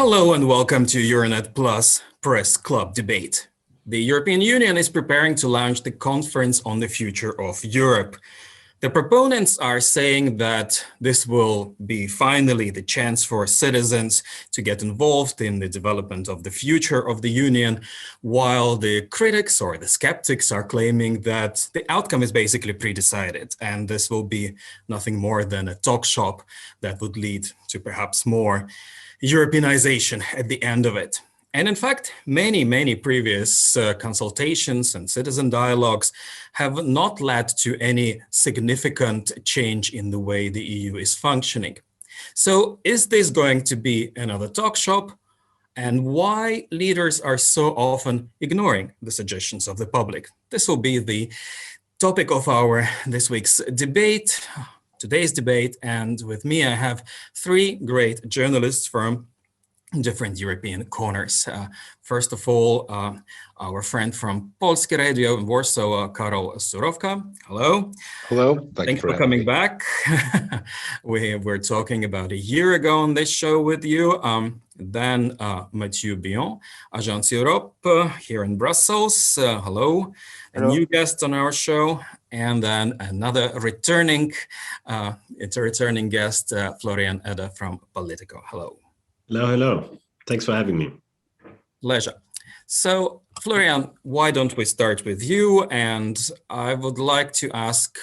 Hello and welcome to Euranet Plus Press Club debate. The European Union is preparing to launch the Conference on the Future of Europe. The proponents are saying that this will be finally the chance for citizens to get involved in the development of the future of the Union, while the critics or the skeptics are claiming that the outcome is basically pre-decided, and this will be nothing more than a talk shop that would lead to perhaps more Europeanization at the end of it. And in fact, many previous consultations and citizen dialogues have not led to any significant change in the way the EU is functioning. So is this going to be another talk shop? And why leaders are so often ignoring the suggestions of the public? This will be the topic of our this week's debate. Today's debate, and with me I have three great journalists from different European corners. First of all, our friend from Polskie Radio in Warsaw, Karol Surowka. Hello. Hello. Thanks for coming back. We were talking about a year ago on this show with you. Then Mathieu Bion, Agence Europe here in Brussels. Hello. A new guest on our show. And then another returning guest, Florian Edda from Politico. Hello. Hello. Thanks for having me. Pleasure. So, Florian, why don't we start with you? And I would like to ask,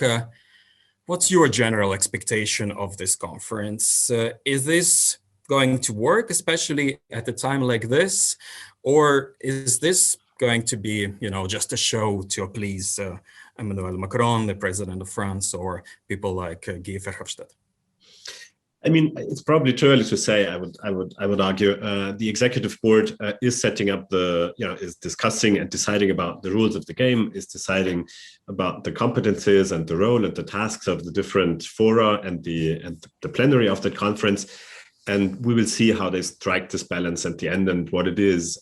what's your general expectation of this conference? Is this going to work, especially at a time like this? Or is this going to be, just a show to please Emmanuel Macron, the president of France, or people like Guy Verhofstadt? I mean, it's probably too early to say. I would argue the executive board is setting up is discussing and deciding about the rules of the game, is deciding about the competences and the role and the tasks of the different fora and the plenary of the conference. And we will see how they strike this balance at the end and what it is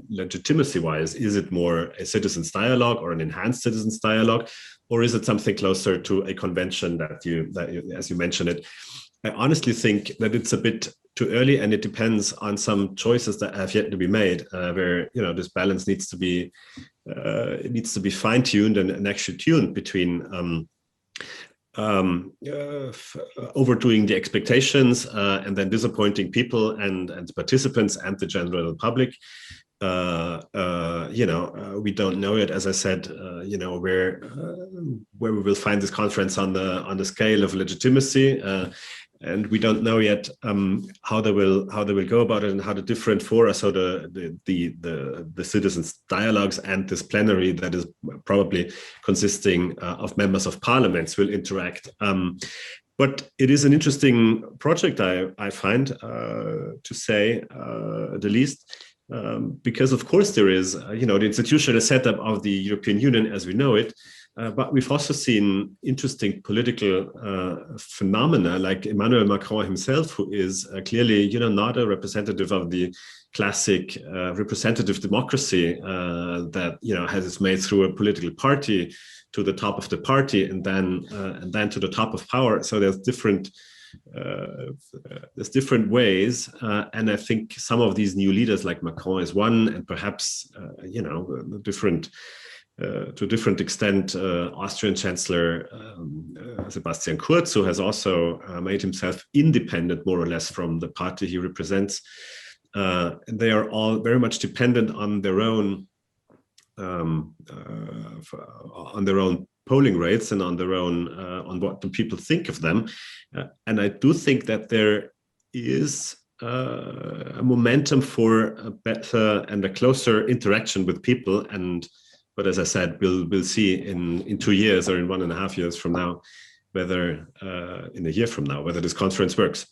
legitimacy-wise. Is it more a citizens' dialogue or an enhanced citizens' dialogue, or is it something closer to a convention that you, as you mentioned it? I honestly think that it's a bit too early, and it depends on some choices that have yet to be made, where this balance needs to be fine-tuned and actually tuned between overdoing the expectations and then disappointing people and participants and the general public. We don't know yet, as I said, where we will find this conference on the scale of legitimacy. And we don't know yet how they will go about it and how the different fora, so the citizens' dialogues and this plenary that is probably consisting of members of parliaments will interact. But it is an interesting project, I find, to say the least, because of course there is, the institutional setup of the European Union as we know it. But we've also seen interesting political phenomena, like Emmanuel Macron himself, who is clearly, not a representative of the classic representative democracy that has made through a political party to the top of the party and then to the top of power. So there's different ways, and I think some of these new leaders, like Macron, is one, and perhaps to a different extent, Austrian Chancellor Sebastian Kurz, who has also made himself independent, more or less, from the party he represents. And they are all very much dependent on their own polling rates and on their own on what the people think of them. And I do think that there is a momentum for a better and a closer interaction with people. But as I said, we'll see in 2 years or in 1.5 years from now, whether in a year from now, whether this conference works.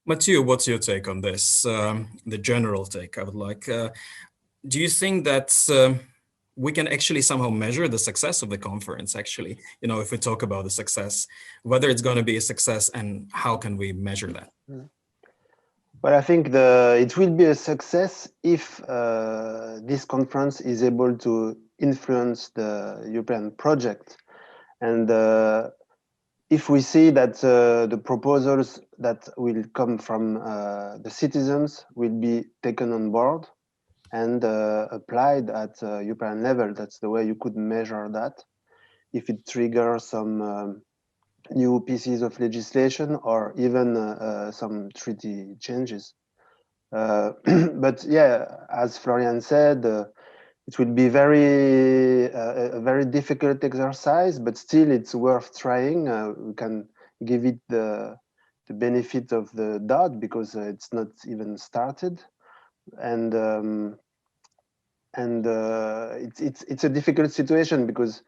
Mathieu, what's your take on this? The general take, I would like. Do you think that we can actually somehow measure the success of the conference, actually? If we talk about the success, whether it's going to be a success and how can we measure that? Well, I think it will be a success if this conference is able to influence the European project. And if we see that the proposals that will come from the citizens will be taken on board and applied at European level. That's the way you could measure that. If it triggers some new pieces of legislation or even some treaty changes. But yeah, as Florian said, it will be a very difficult exercise, but still it's worth trying. We can give it the benefit of the doubt because it's not even started, and it's a difficult situation because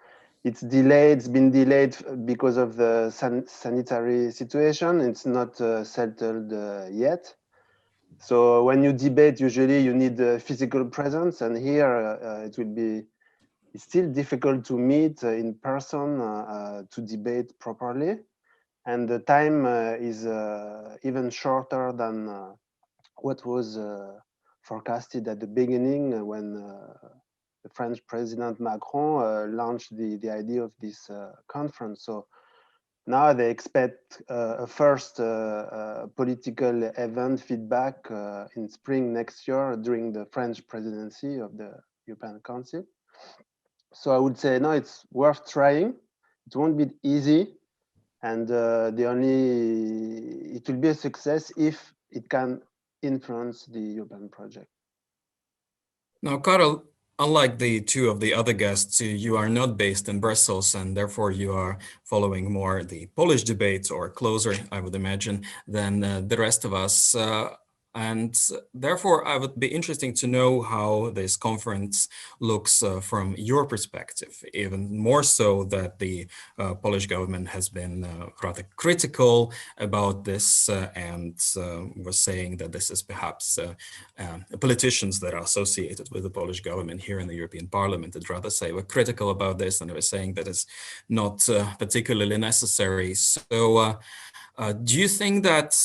it's delayed. It's been delayed because of the sanitary situation. It's not settled yet. So when you debate, usually you need physical presence, and here it's still difficult to meet in person to debate properly, and the time is even shorter than what was forecasted at the beginning when the French President Macron launched the idea of this conference. So now they expect a first political event feedback in spring next year during the French presidency of the European Council. So I would say, no, it's worth trying. It won't be easy. And it will be a success if it can influence the European project. Now, Karol, unlike the two of the other guests, you are not based in Brussels, and therefore you are following more the Polish debates, or closer, I would imagine, than the rest of us. And therefore, I would be interesting to know how this conference looks from your perspective, even more so that the Polish government has been rather critical about this and was saying that this is perhaps politicians that are associated with the Polish government here in the European Parliament that rather say were critical about this, and they were saying that it's not particularly necessary. So do you think that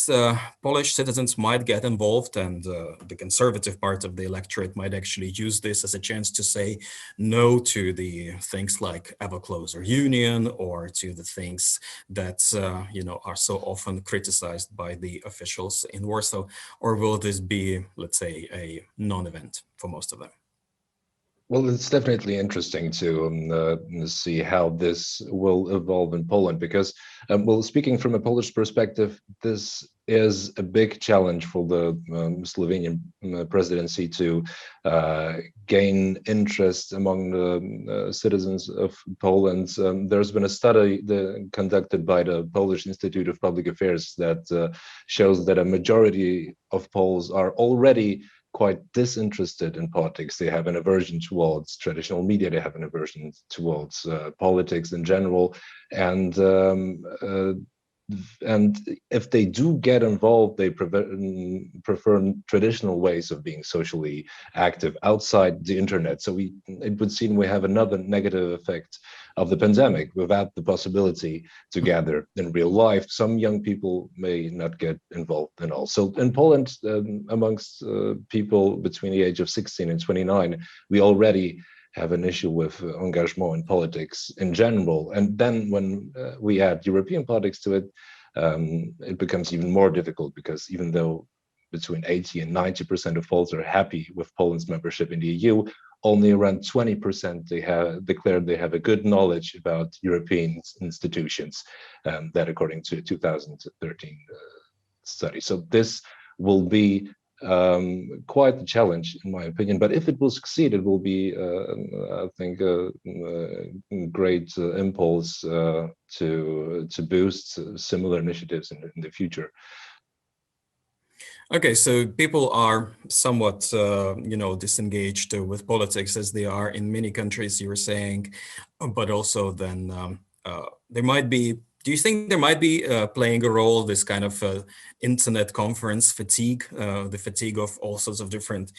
Polish citizens might get involved, and the conservative part of the electorate might actually use this as a chance to say no to the things like ever closer union, or to the things that are so often criticized by the officials in Warsaw? Or will this be, let's say, a non-event for most of them? Well, it's definitely interesting to see how this will evolve in Poland, because, well, speaking from a Polish perspective, this is a big challenge for the Slovenian presidency to gain interest among the citizens of Poland. There's been a study conducted by the Polish Institute of Public Affairs that shows that a majority of Poles are already quite disinterested in politics. They have an aversion towards traditional media. They have an aversion towards politics in general, and if they do get involved, they prefer traditional ways of being socially active outside the internet. So it would seem we have another negative effect of the pandemic. Without the possibility to gather in real life, some young people may not get involved at all. So in Poland, amongst people between the age of 16 and 29, we already have an issue with engagement in politics in general. And then when we add European politics to it, it becomes even more difficult, because even though between 80 and 90% of Poles are happy with Poland's membership in the EU, only around 20% they have declared they have a good knowledge about European institutions, that according to a 2013 study. So this will be quite a challenge, in my opinion. But if it will succeed, it will be, I think, a great impulse to boost similar initiatives in the future. Okay, so people are somewhat, disengaged with politics, as they are in many countries, you were saying, but also then there might be. Do you think there might be playing a role, this kind of internet conference fatigue, the fatigue of all sorts of different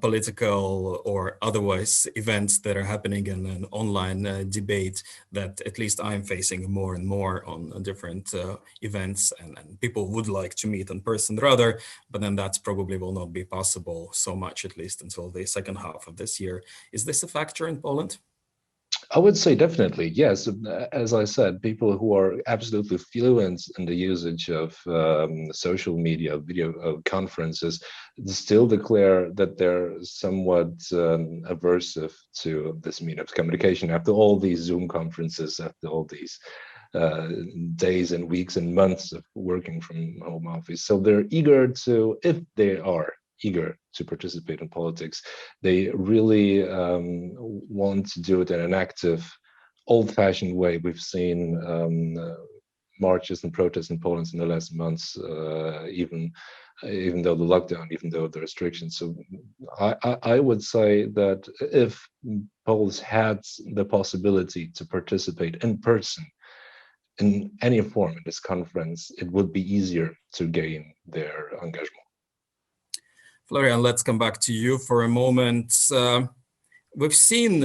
political or otherwise events that are happening in an online debate, that at least I'm facing more and more on different events, and people would like to meet in person rather, but then that probably will not be possible so much, at least until the second half of this year. Is this a factor in Poland? I would say definitely, yes. As I said, people who are absolutely fluent in the usage of social media, video conferences, still declare that they're somewhat aversive to this mean of communication after all these Zoom conferences, after all these days and weeks and months of working from home office. So they're eager to, if they are eager to participate in politics, they really want to do it in an active, old-fashioned way. We've seen marches and protests in Poland in the last months, even though the lockdown, even though the restrictions. So I would say that if Poles had the possibility to participate in person in any form in this conference, it would be easier to gain their engagement. Florian, let's come back to you for a moment. We've seen,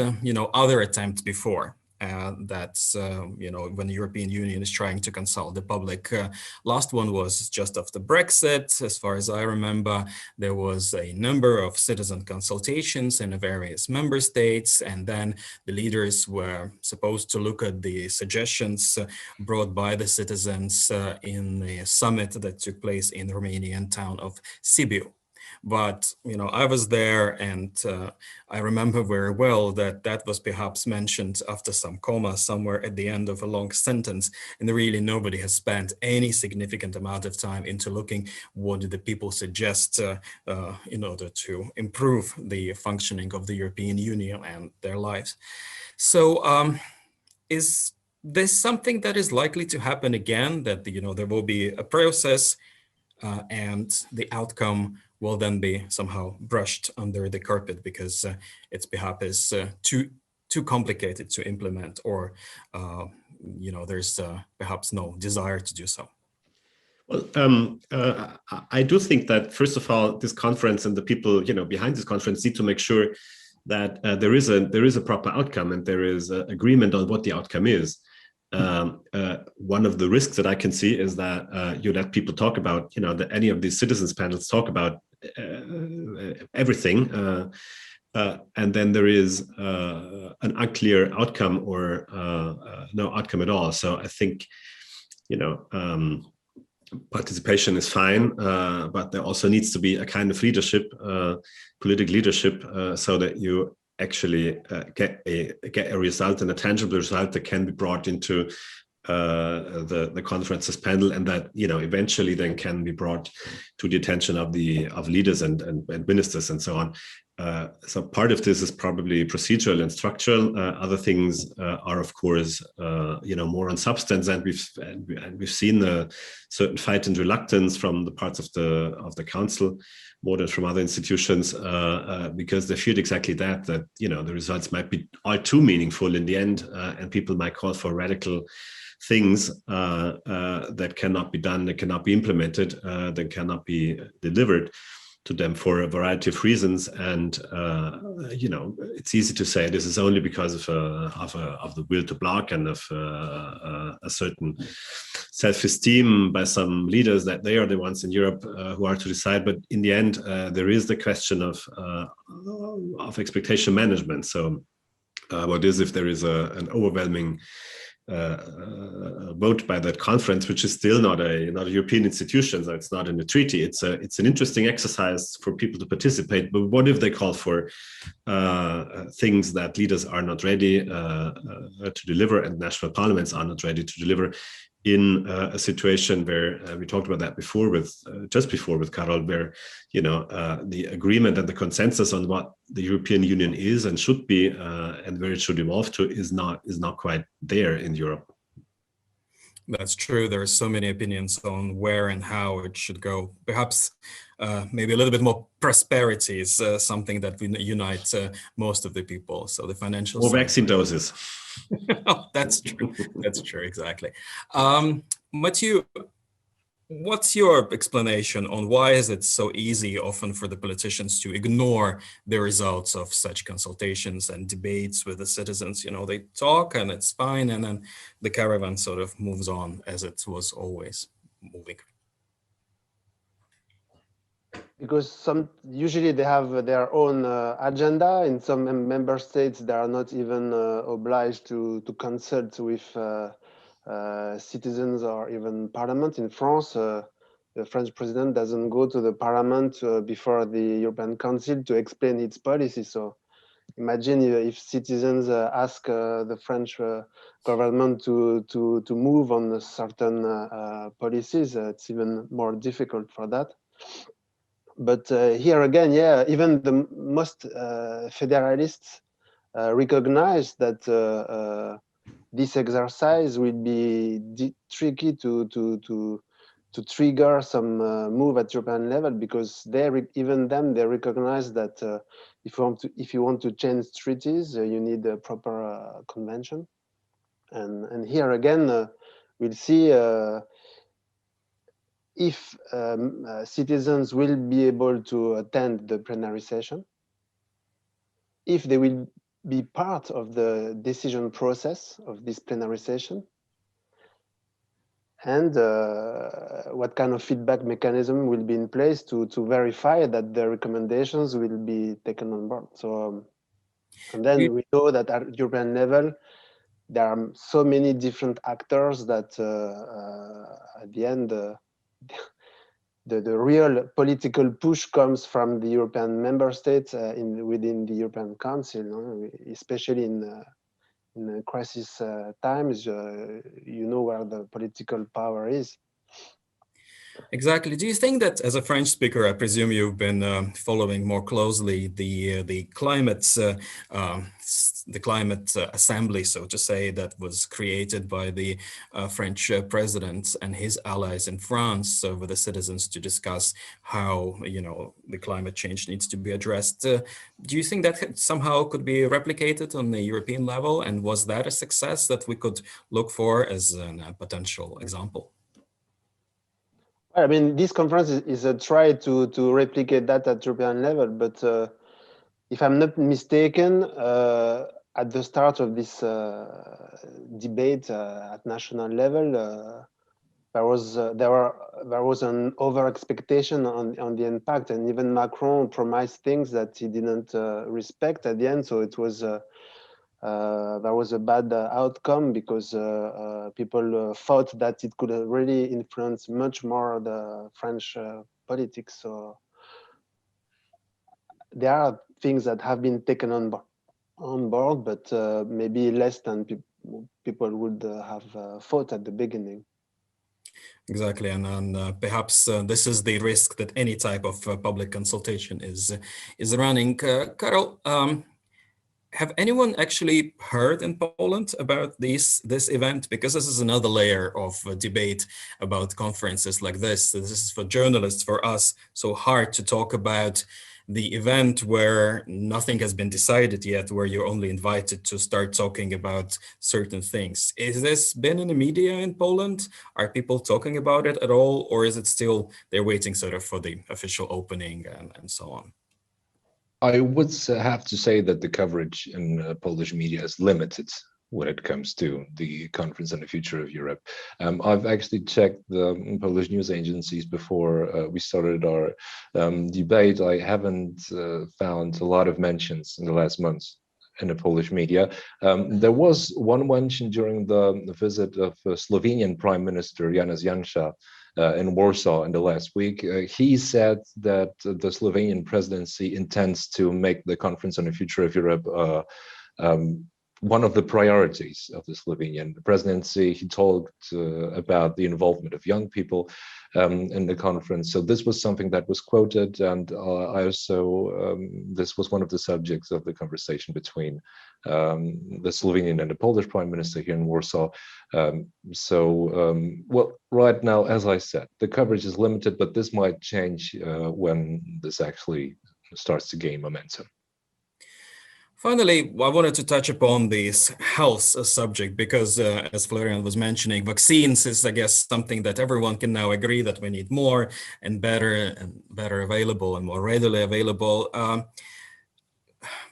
other attempts before when the European Union is trying to consult the public. Last one was just after Brexit. As far as I remember, there was a number of citizen consultations in the various member states, and then the leaders were supposed to look at the suggestions brought by the citizens in a summit that took place in the Romanian town of Sibiu. But, I was there, and I remember very well that that was perhaps mentioned after some comma somewhere at the end of a long sentence. And really nobody has spent any significant amount of time into looking what did the people suggest in order to improve the functioning of the European Union and their lives. So is this something that is likely to happen again, that, there will be a process and the outcome will then be somehow brushed under the carpet because it's perhaps too complicated to implement, or there's perhaps no desire to do so? Well, I do think that, first of all, this conference and the people behind this conference need to make sure that there is a proper outcome and there is agreement on what the outcome is. One of the risks that I can see is that you let people talk about, that any of these citizens panels talk about everything, and then there is an unclear outcome or no outcome at all. So I think, participation is fine, but there also needs to be a kind of leadership, political leadership, so that you actually get a result, and a tangible result that can be brought into the conference's panel, and that eventually then can be brought to the attention of leaders and ministers and so on. So part of this is probably procedural and structural. Other things are, of course, more on substance, and we've seen a certain fight and reluctance from the parts of the council, more than from other institutions, because they feared exactly that the results might be all too meaningful in the end, and people might call for radical things that cannot be done, that cannot be implemented, that cannot be delivered to them for a variety of reasons. And it's easy to say this is only because of the will to block and of a certain self-esteem by some leaders that they are the ones in Europe who are to decide. But in the end, there is the question of expectation management. So what is if there is an overwhelming vote by that conference, which is still not a European institution, so it's not in the treaty. It's an interesting exercise for people to participate. But what if they call for things that leaders are not ready to deliver, and national parliaments are not ready to deliver, in a situation where we talked about that before with Karol, where the agreement and the consensus on what the European Union is and should be and where it should evolve to is not quite there in Europe. That's true. There are so many opinions on where and how it should go. Perhaps maybe a little bit more prosperity is something that we unite most of the people. So the financial or vaccine doses. That's true. That's true. Exactly. Mathieu, what's your explanation on why is it so easy often for the politicians to ignore the results of such consultations and debates with the citizens? They talk and it's fine, and then the caravan sort of moves on as it was always moving. because usually they have their own agenda. In some member states, they are not even obliged to consult with citizens or even parliament. In France, the French president doesn't go to the parliament before the European Council to explain its policy. So imagine if citizens ask the French government to move on certain policies, it's even more difficult for that. But here again, yeah, even the most federalists recognize that this exercise will be tricky to trigger some move at European level, because even them, they recognize that if you want to change treaties, you need a proper convention. And here again, we'll see if citizens will be able to attend the plenary session, if they will be part of the decision process of this plenary session, and what kind of feedback mechanism will be in place to verify that the recommendations will be taken on board. So, and then we know that at European level, there are so many different actors that at the end, the real political push comes from the European member states within the European Council, especially in crisis times. You know where the political power is. Exactly. Do you think that, as a French speaker, I presume you've been following more closely the climate assembly, so to say, that was created by the French president and his allies in France with the citizens to discuss how the climate change needs to be addressed? Do you think that somehow could be replicated on the European level, and was that a success that we could look for as a potential example? I mean, this conference is a try to replicate that at European level, but if I'm not mistaken, at the start of this debate at national level, there was an over expectation on the impact, and even Macron promised things that he didn't respect at the end. So it was there was a bad outcome, because people thought that it could really influence much more the French politics. So there are things that have been taken on board, but maybe less than people would have thought at the beginning. Exactly, and perhaps this is the risk that any type of public consultation is running. Karol, have anyone actually heard in Poland about this event? Because this is another layer of debate about conferences like this. This is for journalists, for us, so hard to talk about the event where nothing has been decided yet, where you're only invited to start talking about certain things. Is this been in the media in Poland? Are people talking about it at all? Or is it still, they're waiting sort of for the official opening and so on? I would have to say that the coverage in Polish media is limited when it comes to the conference on the future of Europe. I've actually checked the Polish news agencies before we started our debate. I haven't found a lot of mentions in the last months in the Polish media. There was one mention during the visit of Slovenian Prime Minister Janez Janša in Warsaw in the last week. He said that the Slovenian presidency intends to make the conference on the future of Europe one of the priorities of the Slovenian presidency. He talked about the involvement of young people in the conference. So this was something that was quoted, and I also, this was one of the subjects of the conversation between the Slovenian and the Polish Prime Minister here in Warsaw. Well, right now, as I said, the coverage is limited, but this might change when this actually starts to gain momentum. Finally, I wanted to touch upon this health subject because, as Florian was mentioning, vaccines is, I guess, something that everyone can now agree that we need more and better available and more readily available.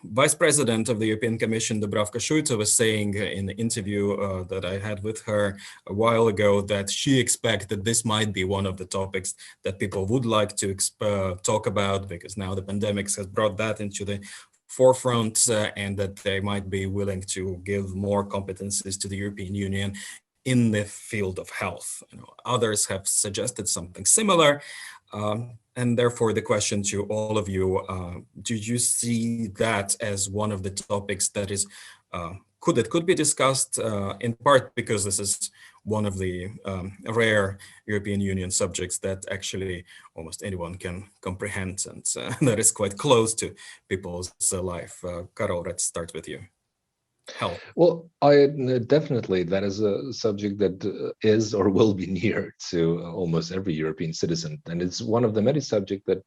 Vice President of the European Commission, Dubravka Šuica, was saying in an interview that I had with her a while ago that she expected this might be one of the topics that people would like to talk about, because now the pandemic has brought that into the forefront, and that they might be willing to give more competencies to the European Union in the field of health. Others have suggested something similar. And therefore, the question to all of you, do you see that as one of the topics that is could be discussed, in part because this is one of the rare European Union subjects that actually almost anyone can comprehend, and that is quite close to people's life. Karol, let's start with you. Health. Well, definitely that is a subject that is or will be near to almost every European citizen, and it's one of the many subjects that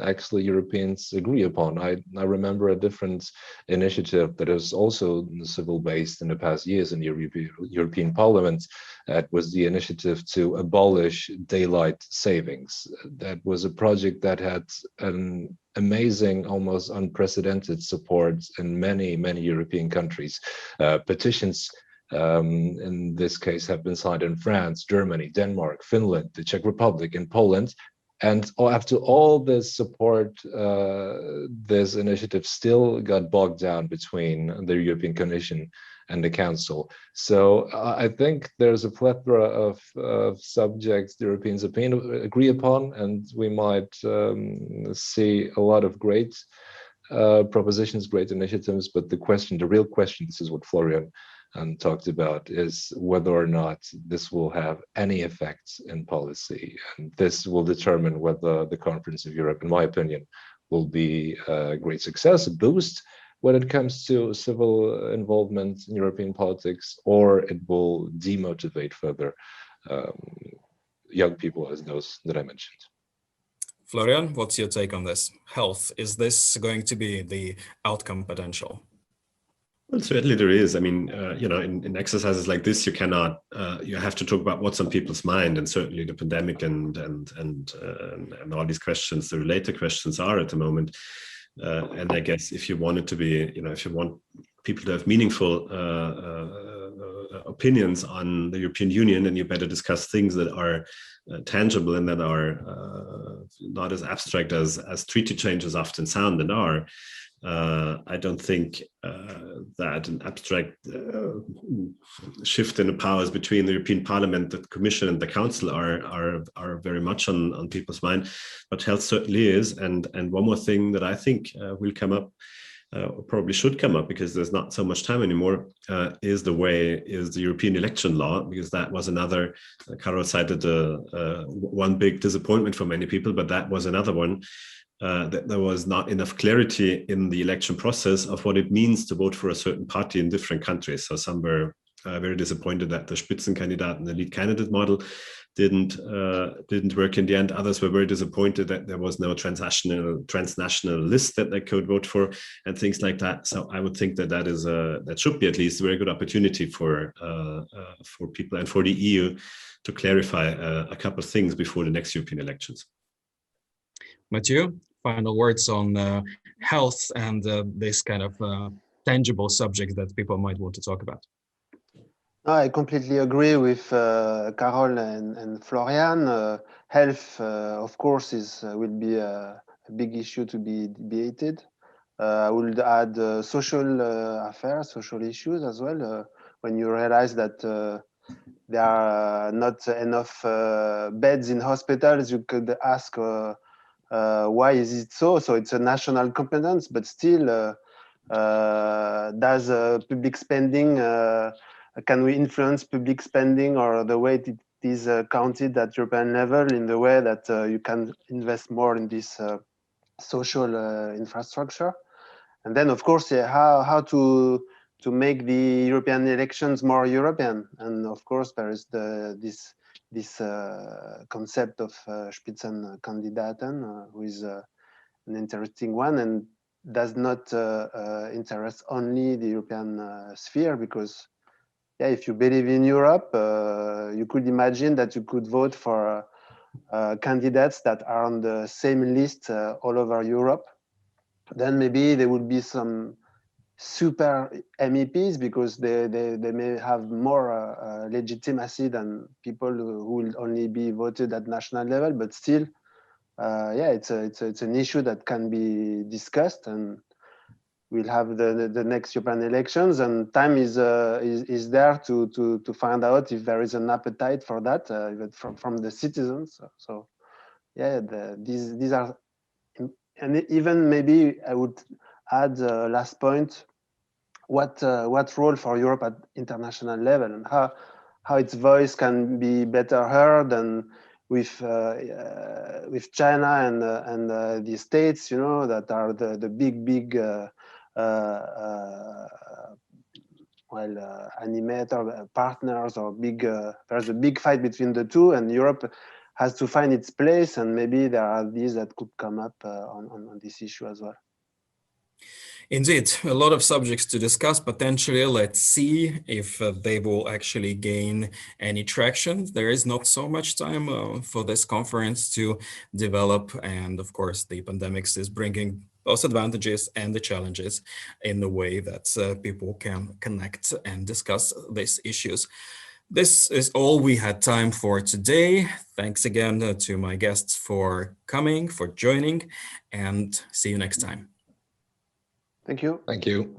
actually Europeans agree upon. I remember a different initiative that is also civil-based in the past years in the European Parliament. That was the initiative to abolish daylight savings. That was a project that had an amazing, almost unprecedented support in many, many European countries. Petitions in this case have been signed in France, Germany, Denmark, Finland, the Czech Republic, and Poland. And after all this support, this initiative still got bogged down between the European Commission and the Council. So I think there's a plethora of subjects the Europeans agree upon, and we might see a lot of great propositions, great initiatives. But the real question, this is what Florian talked about, is whether or not this will have any effects in policy. And this will determine whether the Conference of Europe, in my opinion, will be a great success, a boost when it comes to civil involvement in European politics, or it will demotivate further young people as those that I mentioned. Florian, what's your take on this? Health, is this going to be the outcome potential? Well, certainly there is. I mean, in exercises like this, you cannot. You have to talk about what's on people's mind, and certainly the pandemic and all these questions, the related questions, are at the moment. And I guess if you want it to be, if you want people to have meaningful opinions on the European Union, then you better discuss things that are tangible and that are not as abstract as treaty changes often sound and are. I don't think that an abstract shift in the powers between the European Parliament, the Commission, and the Council are very much on people's mind, but health certainly is. And one more thing that I think will come up, or probably should come up, because there's not so much time anymore, is the European election law, because that was another. Karol cited one big disappointment for many people, but that was another one. That there was not enough clarity in the election process of what it means to vote for a certain party in different countries. So some were very disappointed that the Spitzenkandidat and the lead candidate model didn't work in the end. Others were very disappointed that there was no transnational list that they could vote for, and things like that. So I would think that should be at least a very good opportunity for people and for the EU to clarify a couple of things before the next European elections. Mathieu, final words on health and this kind of tangible subject that people might want to talk about. No, I completely agree with Karol and Florian. Health, of course, will be a big issue to be debated. I would add social affairs, social issues as well. When you realize that there are not enough beds in hospitals, you could ask why is it so? So it's a national competence, but still, does public spending, can we influence public spending or the way it is counted at European level in the way that you can invest more in this social infrastructure? And then, of course, how to make the European elections more European. And of course, there is this concept of Spitzenkandidaten, who is an interesting one and does not interest only the European sphere, because if you believe in Europe, you could imagine that you could vote for candidates that are on the same list all over Europe. then maybe there would be some super MEPs because they may have more legitimacy than people who will only be voted at national level. But still, yeah, it's an issue that can be discussed, and we'll have the next European elections, and time is there to find out if there is an appetite for that from the citizens. So yeah, these are, and even maybe I would add last point, what role for Europe at international level, and how its voice can be better heard, and with China and the States, that are the big animator partners, or big. There's a big fight between the two, and Europe has to find its place, and maybe there are these that could come up on this issue as well. Indeed, a lot of subjects to discuss potentially. Let's see if they will actually gain any traction. There is not so much time for this conference to develop. And of course, the pandemics is bringing both advantages and the challenges in the way that people can connect and discuss these issues. This is all we had time for today. Thanks again to my guests for coming, for joining, and see you next time. Thank you. Thank you.